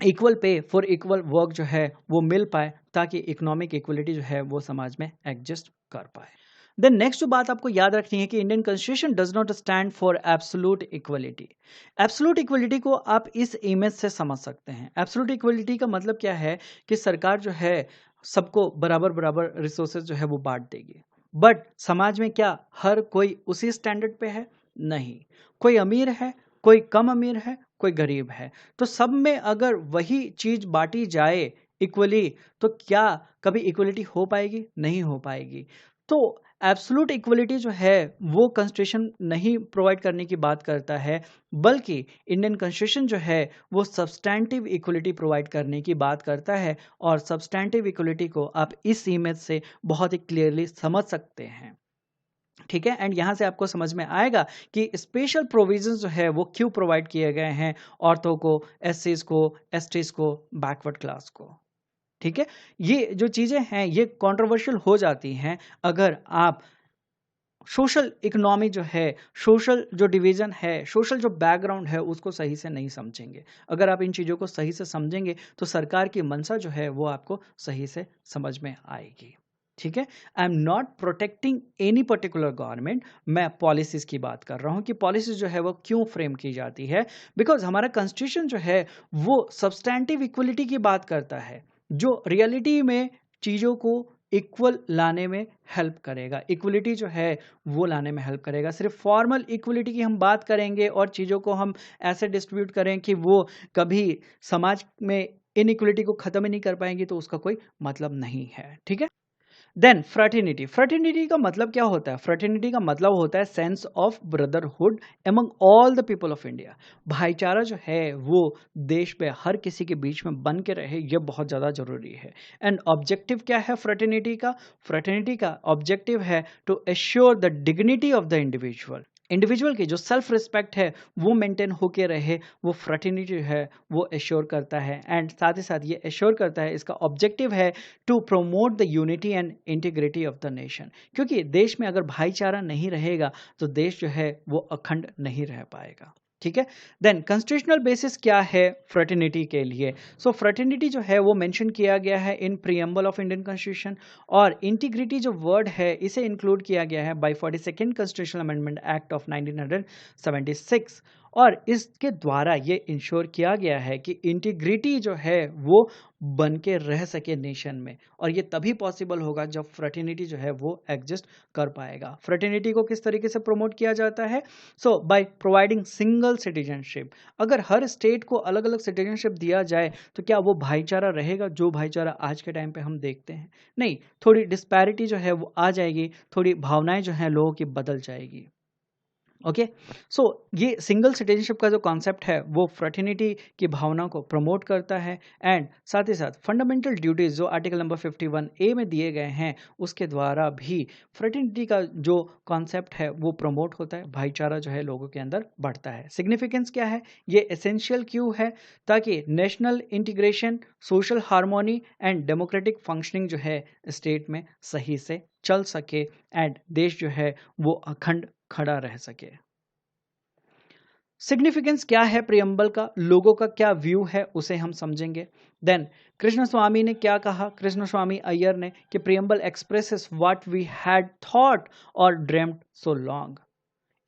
equal pay for equal work जो है वो मिल पाए, ताकि इकोनॉमिक इक्वलिटी जो है वो समाज में एग्जिस्ट कर पाए। देन नेक्स्ट जो बात आपको याद रखनी है कि Indian constitution does not stand for absolute equality. Absolute equality को आप इस इमेज से समझ सकते हैं। एब्सोल्यूट इक्वलिटी का मतलब क्या है कि सरकार जो है सबको बराबर बराबर रिसोर्सेज जो है वो बांट देगी। बट समाज में क्या हर कोई उसी स्टैंडर्ड पे है? नहीं, कोई अमीर है, कोई कम अमीर है, कोई गरीब है। तो सब में अगर वही चीज बांटी जाए इक्वली, तो क्या कभी इक्वलिटी हो पाएगी? नहीं हो पाएगी। तो एब्सोल्यूट इक्वलिटी जो है वो कॉन्स्टिट्यूशन नहीं प्रोवाइड करने की बात करता है, बल्कि इंडियन कॉन्स्टिट्यूशन जो है वो सब्सटैंटिव इक्वलिटी प्रोवाइड करने की बात करता है। और सब्सटैंटिव इक्वलिटी को आप इस इमेज से बहुत ही क्लियरली समझ सकते हैं। ठीक है, एंड यहाँ से आपको समझ में आएगा कि स्पेशल प्रोविजंस जो है वो क्यों प्रोवाइड किए गए हैं औरतों को, एससीज को, एसटीज को, बैकवर्ड क्लास को। ठीक है, ये जो चीजें हैं ये कंट्रोवर्शियल हो जाती हैं अगर आप सोशल इकोनॉमी जो है, सोशल जो डिवीजन है, सोशल जो बैकग्राउंड है उसको सही से नहीं समझेंगे। अगर आप इन चीज़ों को सही से समझेंगे तो सरकार की मंशा जो है वो आपको सही से समझ में आएगी। ठीक है, I am not protecting any particular government, मैं पॉलिसीज की बात कर रहा हूँ कि पॉलिसीज जो है वो क्यों फ्रेम की जाती है। बिकॉज हमारा कॉन्स्टिट्यूशन जो है वो सब्सटैंटिव इक्वलिटी की बात करता है, जो रियलिटी में चीज़ों को इक्वल लाने में हेल्प करेगा, इक्वलिटी जो है वो लाने में हेल्प करेगा। सिर्फ फॉर्मल इक्वलिटी की हम बात करेंगे और चीज़ों को हम ऐसे डिस्ट्रीब्यूट करें कि वो कभी समाज में इनइक्वलिटी को ख़त्म ही नहीं कर पाएंगी, तो उसका कोई मतलब नहीं है। ठीक है, देन फ्रेटर्निटी। फ्रेटर्निटी का मतलब क्या होता है? फ्रेटर्निटी का मतलब होता है sense of brotherhood among all the people of India. भाईचारा जो है वो देश में हर किसी के बीच में बन के रहे, ये बहुत ज़्यादा जरूरी है। एंड ऑब्जेक्टिव क्या है फ्रेटर्निटी का? फ्रेटर्निटी का ऑब्जेक्टिव है to assure the dignity of the individual. Individual की जो सेल्फ रिस्पेक्ट है वो मेंटेन होके रहे, वो फ्रेटर्निटी है वो एश्योर करता है। एंड साथ ही साथ ये एश्योर करता है, इसका ऑब्जेक्टिव है to promote the unity and integrity of the nation. क्योंकि देश में अगर भाईचारा नहीं रहेगा तो देश जो है वो अखंड नहीं रह पाएगा। ठीक है, देन कॉन्स्टिट्यूशनल बेसिस क्या है फ्रेटर्निटी के लिए? सो फ्रेटर्निटी जो है वो मेंशन किया गया है in preamble of Indian constitution, और इंटीग्रिटी जो वर्ड है इसे इंक्लूड किया गया है by 42nd constitutional amendment act of 1976। और इसके द्वारा ये इंश्योर किया गया है कि इंटीग्रिटी जो है वो बन के रह सके नेशन में, और ये तभी पॉसिबल होगा जब फ्रेटर्निटी जो है वो एग्जिस्ट कर पाएगा। फ्रेटर्निटी को किस तरीके से प्रमोट किया जाता है? सो बाय प्रोवाइडिंग सिंगल सिटीजनशिप। अगर हर स्टेट को अलग अलग सिटीजनशिप दिया जाए तो क्या वो भाईचारा रहेगा जो भाईचारा आज के टाइम पे हम देखते हैं? नहीं, थोड़ी डिस्पैरिटी जो है वो आ जाएगी, थोड़ी भावनाएं जो हैं लोगों की बदल जाएगी। ओके, सो ये सिंगल सिटीजनशिप का जो कॉन्सेप्ट है वो फ्रेटर्निटी की भावना को प्रमोट करता है। एंड साथ ही साथ फंडामेंटल ड्यूटीज जो आर्टिकल नंबर 51A में दिए गए हैं उसके द्वारा भी फ्रेटर्निटी का जो कॉन्सेप्ट है वो प्रमोट होता है, भाईचारा जो है लोगों के अंदर बढ़ता है। सिग्निफिकेंस क्या है, ये एसेंशियल क्यों है? ताकि national integration, social harmony and democratic functioning जो है स्टेट में सही से चल सके एंड देश जो है वो अखंड खड़ा रह सके। सिग्निफिकेंस क्या है प्रियम्बल का, लोगों का क्या व्यू है उसे हम समझेंगे। देन कृष्ण स्वामी ने क्या कहा? कृष्ण स्वामी अय्यर ने कि preamble expresses what we had thought और ड्रीम्ड सो लॉन्ग।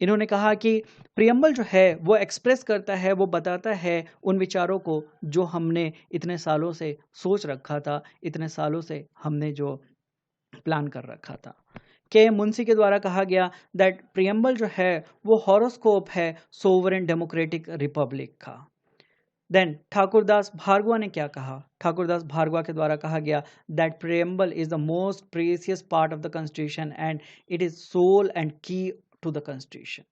इन्होंने कहा कि प्रियम्बल जो है वो एक्सप्रेस करता है, वो बताता है उन विचारों को जो हमने इतने सालों से सोच रखा था, इतने सालों से हमने जो प्लान कर रखा था। के मुंशी के द्वारा कहा गया दैट प्रियम्बल जो है वो हॉरोस्कोप है सोवरेन डेमोक्रेटिक रिपब्लिक का। देन ठाकुरदास भार्गवा ने क्या कहा? ठाकुरदास भार्गवा के द्वारा कहा गया that preamble is the most precious part of the constitution and it is soul and key to the constitution.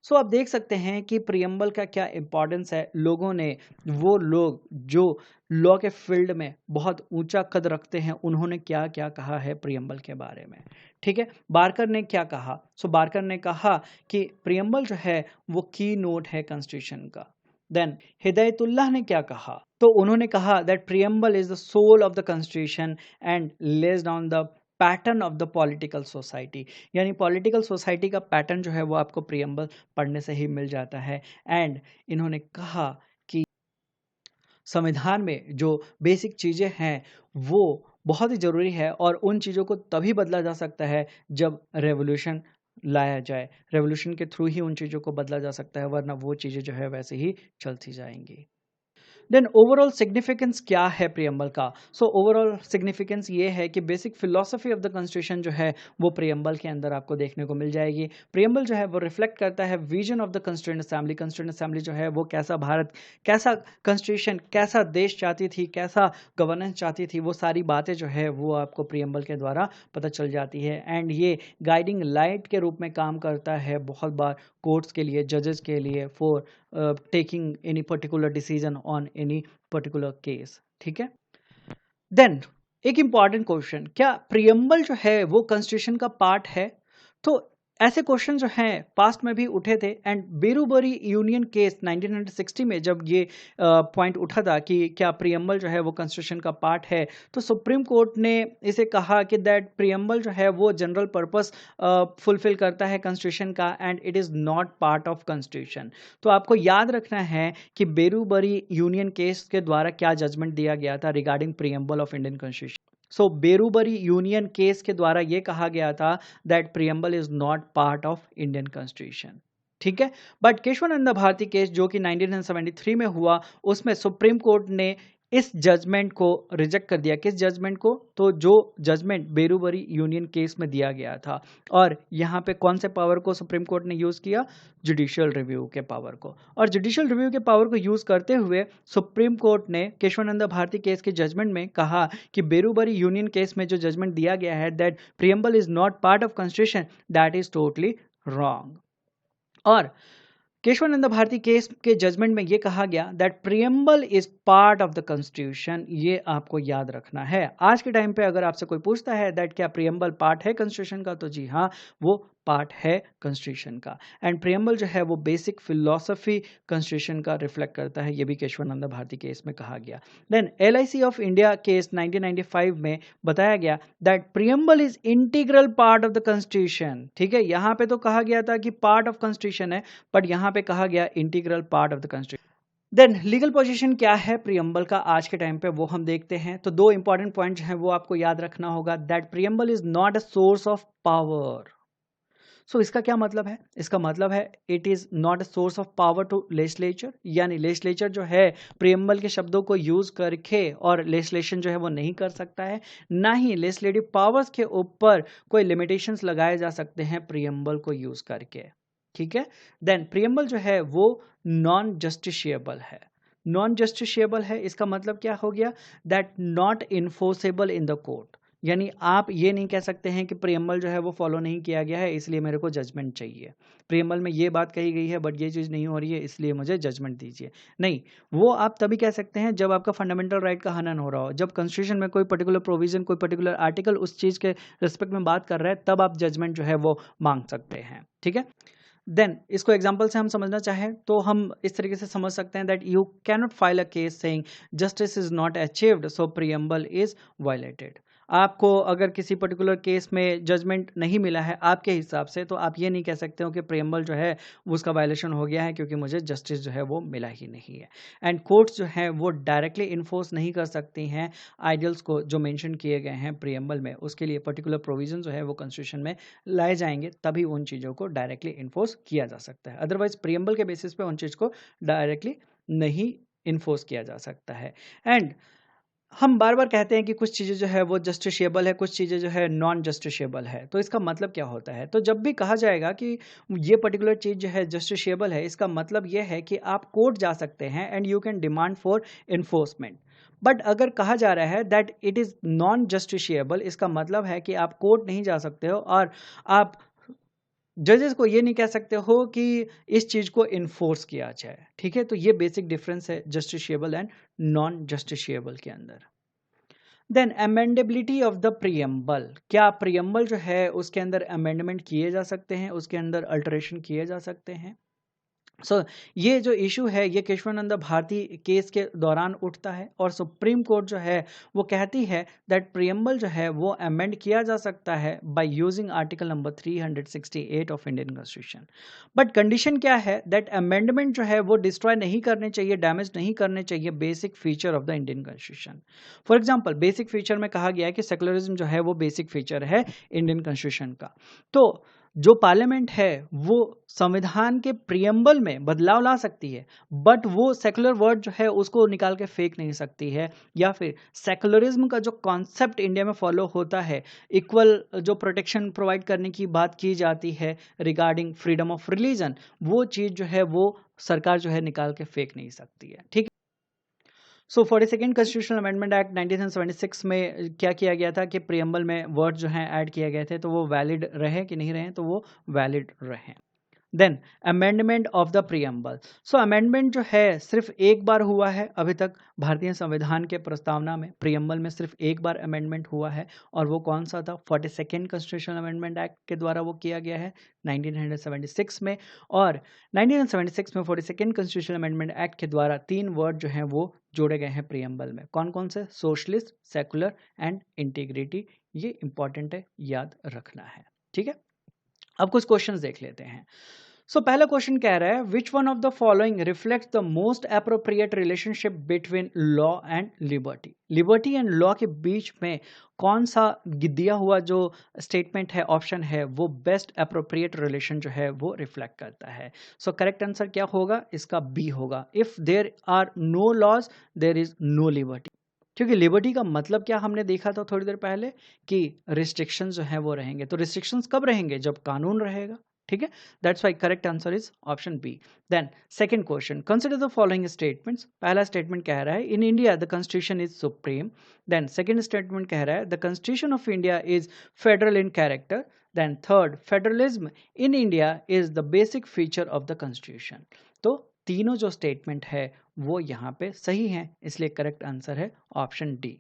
So आप देख सकते हैं कि प्रियम्बल का क्या इंपॉर्टेंस है। लोगों ने, वो लोग जो लॉ के फील्ड में बहुत ऊंचा कद रखते हैं, उन्होंने क्या क्या कहा है प्रियम्बल के बारे में। ठीक है, बारकर ने क्या कहा? सो बारकर ने कहा कि प्रियम्बल जो है वो की नोट है कॉन्स्टिट्यूशन का। देन हिदायतुल्लाह ने क्या कहा? तो उन्होंने कहा that preamble is the soul of the constitution and lays down the pattern of the political society. यानी पॉलिटिकल सोसाइटी का पैटर्न जो है वो आपको प्रियम्बल पढ़ने से ही मिल जाता है। एंड इन्होंने कहा कि संविधान में जो बेसिक चीज़ें हैं वो बहुत ही ज़रूरी है, और उन चीज़ों को तभी बदला जा सकता है जब रेवोल्यूशन लाया जाए। रेवोल्यूशन के थ्रू ही उन चीज़ों को बदला जा सकता है, वरना वो चीज़ें जो है वैसे ही चलती जाएंगी। देन ओवरऑल सिग्निफिकेंस क्या है प्रियम्बल का? सो ओवरऑल सिग्निफिकेंस ये है कि basic philosophy of the constitution जो है वो प्रियम्बल के अंदर आपको देखने को मिल जाएगी। प्रियम्बल जो है वो रिफ्लेक्ट करता है vision of the constituent assembly. Constituent assembly जो है वो कैसा भारत, कैसा कॉन्स्टिट्यूशन, कैसा देश चाहती थी, कैसा गवर्नेंस चाहती थी, वो सारी बातें जो है वो आपको प्रियम्बल के द्वारा पता चल जाती है। एंड ये गाइडिंग लाइट के रूप में काम करता है बहुत बार कोर्ट्स के लिए, जजेस के लिए, for taking any particular decision on any particular case. ठीक है। देन एक इंपॉर्टेंट क्वेश्चन, क्या प्रियम्बल जो है वो कॉन्स्टिट्यूशन का पार्ट है? तो ऐसे क्वेश्चन जो हैं पास्ट में भी उठे थे। एंड बेरूबरी यूनियन केस 1960 में जब ये पॉइंट उठा था कि क्या प्रियम्बल जो है वो कॉन्स्टिट्यूशन का पार्ट है, तो सुप्रीम कोर्ट ने इसे कहा कि दैट प्रियम्बल जो है वो जनरल पर्पस फुलफिल करता है कॉन्स्टिट्यूशन का and it is not part of constitution. तो आपको याद रखना है कि बेरूबरी यूनियन केस के द्वारा क्या जजमेंट दिया गया था regarding preamble of Indian constitution. So Berubari union case के द्वारा यह कहा गया था that preamble is not part of Indian constitution. ठीक है। बट केशवानंद भारती केस जो कि 1973 में हुआ, उसमें सुप्रीम कोर्ट ने इस जजमेंट को रिजेक्ट कर दिया। किस जजमेंट को? तो जो जजमेंट बेरूबरी यूनियन केस में दिया गया था। और यहाँ पे कौन से पावर को सुप्रीम कोर्ट ने यूज किया? जुडिशियल रिव्यू के पावर को। और जुडिशियल रिव्यू के पावर को यूज करते हुए सुप्रीम कोर्ट ने केशवानंद भारती केस के जजमेंट में कहा कि बेरूबरी यूनियन केस में जो जजमेंट दिया गया है that preamble is not part of constitution, that is totally wrong. और केशवानंद भारती केस के जजमेंट में यह कहा गया that preamble is part of the constitution. ये आपको याद रखना है। आज के टाइम पे अगर आपसे कोई पूछता है दैट क्या प्रियम्बल पार्ट है कॉन्स्टिट्यूशन का, तो जी हाँ, वो पार्ट है कॉन्स्टिट्यूशन का। एंड प्रियम्बल जो है वो बेसिक फिलॉसफी कॉन्स्टिट्यूशन का रिफ्लेक्ट करता है। ये भी केशवानंद भारती केस में कहा गया। Then LIC of India case 1995 में बताया गया that preamble is integral part of the constitution. ठीक है। यहां पे तो कहा गया था कि पार्ट ऑफ कॉन्स्टिट्यूशन है, बट यहां पे कहा गया integral part of the constitution. Then legal position क्या है प्रियम्बल का आज के टाइम पे, वो हम देखते हैं। तो दो इंपॉर्टेंट पॉइंट हैं वो आपको याद रखना होगा that preamble is not a source of power. So इसका क्या मतलब है? इसका मतलब है it is not a source of power to legislature, यानी लेजिस्लेचर जो है प्रियम्बल के शब्दों को यूज करके और लेजिस्लेशन जो है वो नहीं कर सकता है। ना ही लेजिस्लेटिव पावर्स के ऊपर कोई लिमिटेशंस लगाए जा सकते हैं प्रियम्बल को यूज करके। ठीक है। देन प्रियम्बल जो है वो नॉन जस्टिशिएबल है। नॉन जस्टिशिएबल है, इसका मतलब क्या हो गया? That not enforceable in the court. यानी आप ये नहीं कह सकते हैं कि प्रियम्बल जो है वो फॉलो नहीं किया गया है इसलिए मेरे को जजमेंट चाहिए। प्रियम्बल में ये बात कही गई है बट ये चीज़ नहीं हो रही है इसलिए मुझे जजमेंट दीजिए। नहीं, वो आप तभी कह सकते हैं जब आपका फंडामेंटल राइट का हनन हो रहा हो, जब कॉन्स्टिट्यूशन में कोई पर्टिकुलर प्रोविजन, कोई पर्टिकुलर आर्टिकल उस चीज़ के रिस्पेक्ट में बात कर रहा है, तब आप जजमेंट जो है वो मांग सकते हैं। ठीक है। देन इसको एग्जाम्पल से हम समझना चाहें तो हम इस तरीके से समझ सकते हैं that you cannot file a case saying justice is not achieved so preamble is violated. आपको अगर किसी पर्टिकुलर केस में जजमेंट नहीं मिला है आपके हिसाब से, तो आप ये नहीं कह सकते हो कि प्रियम्बल जो है उसका वायलेशन हो गया है क्योंकि मुझे जस्टिस जो है वो मिला ही नहीं है। एंड कोर्ट्स जो है वो डायरेक्टली इन्फोर्स नहीं कर सकती हैं आइडियल्स को जो मेंशन किए गए हैं प्रियम्बल में। उसके लिए पर्टिकुलर प्रोविजन जो है वो कॉन्स्टिट्यूशन में लाए जाएंगे, तभी उन चीज़ों को डायरेक्टली इन्फोर्स किया जा सकता है। अदरवाइज प्रियम्बल के बेसिस पे उन चीज़ को डायरेक्टली नहीं इन्फोर्स किया जा सकता है। एंड हम बार बार कहते हैं कि कुछ चीज़ें जो है वो जस्टिशिएबल है, कुछ चीज़ें जो है नॉन जस्टिशिएबल है। तो इसका मतलब क्या होता है? तो जब भी कहा जाएगा कि ये पर्टिकुलर चीज़ जो है जस्टिशिएबल है, इसका मतलब ये है कि आप कोर्ट जा सकते हैं and you can demand for enforcement. But अगर कहा जा रहा है that it is non justiciable, इसका मतलब है कि आप कोर्ट नहीं जा सकते हो और आप जजेस को ये नहीं कह सकते हो कि इस चीज को इन्फोर्स किया जाए। ठीक है। तो ये बेसिक डिफरेंस है जस्टिशिएबल एंड नॉन जस्टिशिएबल के अंदर। Then amendability of the preamble, क्या प्रियम्बल जो है उसके अंदर अमेंडमेंट किए जा सकते हैं, उसके अंदर अल्टरेशन किए जा सकते हैं? ये जो इशू है ये केशवानंद भारती केस के दौरान उठता है और सुप्रीम कोर्ट जो है वो कहती है दैट प्रियम्बल जो है वो अमेंड किया जा सकता है by using article number 368 of Indian constitution. But condition क्या है? दैट अमेंडमेंट जो है वो डिस्ट्रॉय नहीं करने चाहिए, डैमेज नहीं करने चाहिए basic feature of the Indian constitution. For example basic feature में कहा गया है कि सेकुलरिज्म जो है वो बेसिक फीचर है इंडियन कॉन्स्टिट्यूशन का। तो जो पार्लियामेंट है वो संविधान के प्रियम्बल में बदलाव ला सकती है, बट वो सेकुलर वर्ड जो है उसको निकाल के फेंक नहीं सकती है, या फिर सेकुलरिज्म का जो कॉन्सेप्ट इंडिया में फॉलो होता है, इक्वल जो प्रोटेक्शन प्रोवाइड करने की बात की जाती है रिगार्डिंग फ्रीडम ऑफ रिलीजन, वो चीज़ जो है वो सरकार जो है निकाल के फेंक नहीं सकती है। ठीक है। सो 42nd कॉन्स्टिट्यूशनल अमेंडमेंट एक्ट 1976 में क्या किया गया था कि प्रियम्बल में वर्ड जो हैं ऐड किए गए थे, तो वो वैलिड रहे कि नहीं रहे, तो वो वैलिड रहे। Then amendment of the preamble. So amendment जो है सिर्फ एक बार हुआ है अभी तक भारतीय संविधान के प्रस्तावना में, प्रियम्बल में सिर्फ एक बार अमेंडमेंट हुआ है, और वो कौन सा था? 42nd कॉन्स्टिट्यूशनल अमेंडमेंट एक्ट के द्वारा वो किया गया है 1976 में। और 1976 में 42nd कॉन्स्टिट्यूशनल अमेंडमेंट एक्ट के द्वारा 3 वर्ड जो हैं वो जोड़े गए हैं प्रियम्बल में। कौन कौन से? Socialist, secular and integrity. ये इंपॉर्टेंट है, याद रखना है। ठीक है। अब कुछ क्वेश्चंस देख लेते हैं। पहला क्वेश्चन कह रहा है which one of the following reflects the most appropriate relationship between law and liberty. Liberty and law के बीच में कौन सा दिया हुआ जो स्टेटमेंट है, ऑप्शन है, वो बेस्ट एप्रोप्रिएट रिलेशन जो है वो रिफ्लेक्ट करता है? करेक्ट आंसर क्या होगा? इसका बी होगा। If there are no laws there is no liberty. क्योंकि लिबर्टी का मतलब क्या हमने देखा था थोड़ी देर पहले कि रिस्ट्रिक्शंस जो है वो रहेंगे। तो रिस्ट्रिक्शंस कब रहेंगे? जब कानून रहेगा। ठीक है। That's why correct answer is option B. Then second question, consider the following statements. पहला स्टेटमेंट कह रहा है in India the constitution is supreme. Then second statement कह रहा है the constitution of India is federal in character. Then third, federalism in India is the basic feature of the constitution. तो तीनों जो स्टेटमेंट है वो यहाँ पे सही है, इसलिए करेक्ट आंसर है option D.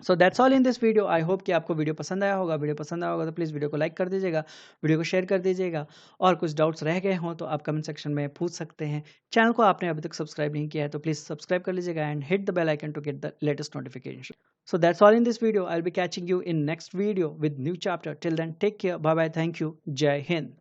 So that's all in this video. I hope कि आपको वीडियो पसंद आया होगा। वीडियो पसंद आया होगा तो प्लीज़ वीडियो को लाइक कर दीजिएगा, वीडियो को शेयर कर दीजिएगा, और कुछ डाउट्स रह गए हों तो आप कमेंट सेक्शन में पूछ सकते हैं। चैनल को आपने अभी तक सब्सक्राइब नहीं किया है तो प्लीज़ सब्सक्राइब कर लीजिएगा and hit the bell icon to get the latest notification. So that's all in this video. I will be catching you in next video with new chapter. Till then take care, bye bye, thank you, Jai Hind.